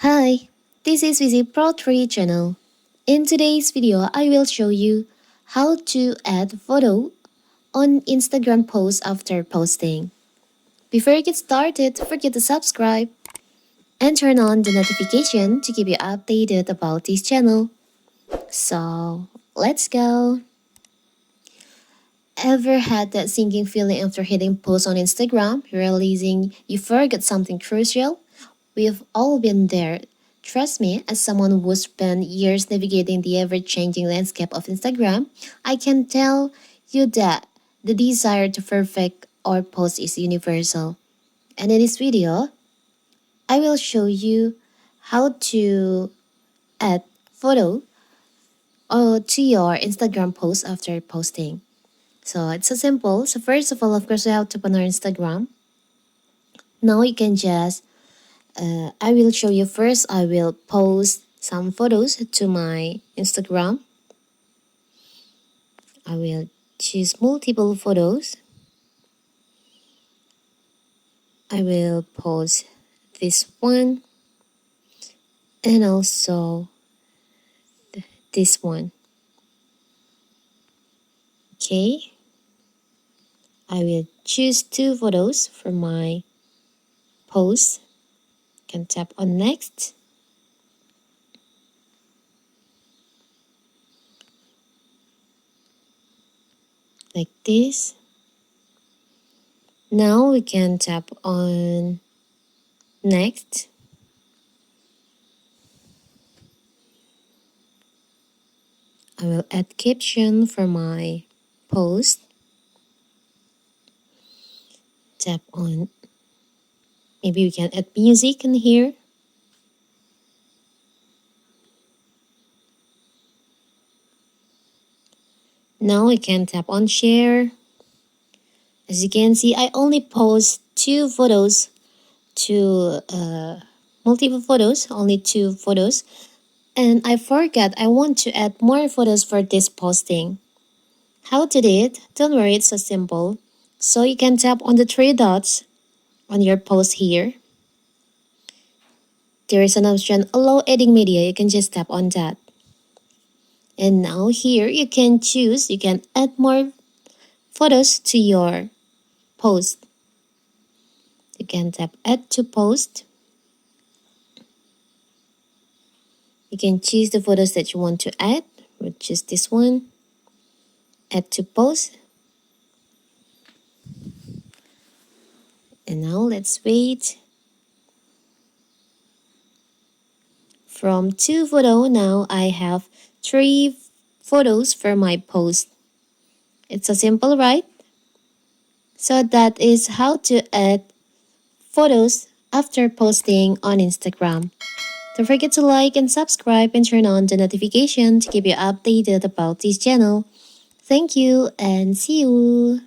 Hi, this is Visit Pro 3 channel. In today's video, I will show you how to add photo on Instagram post after posting. Before you get started, don't forget to subscribe and turn on the notification to keep you updated about this channel. So, let's go! Ever had that sinking feeling after hitting post on Instagram, realizing you forgot something crucial? We've all been there. Trust me, as someone who spent years navigating the ever-changing landscape of Instagram, I can tell you that the desire to perfect our post is universal. And in this video, I will show you how to add photo to your Instagram post after posting. So it's so simple. So first of all, of course, we have to open our Instagram. Now you can just I will show you first. I will post some photos to my Instagram. I will choose multiple photos. I will post this one and also this one. Okay. I will choose two photos for my post. Can tap on next. Like this. Now we can tap on next. I will add caption for my post. Tap on, maybe we can add music in here. Now we can tap on share. As you can see, I only post two photos to multiple photos, only two photos. And I forgot I want to add more photos for this posting. How to do it? Don't worry, it's so simple. So you can tap on the three dots on your post here. There is an option, allow adding media. You can just tap on that. And now here you can choose, you can add more photos to your post. You can tap add to post. You can choose the photos that you want to add, which is this one. Add to post. And now let's wait. From two photos, now I have three photos for my post. It's so simple, right? So that is how to add photos after posting on Instagram. Don't forget to like and subscribe and turn on the notification to keep you updated about this channel. Thank you and see you!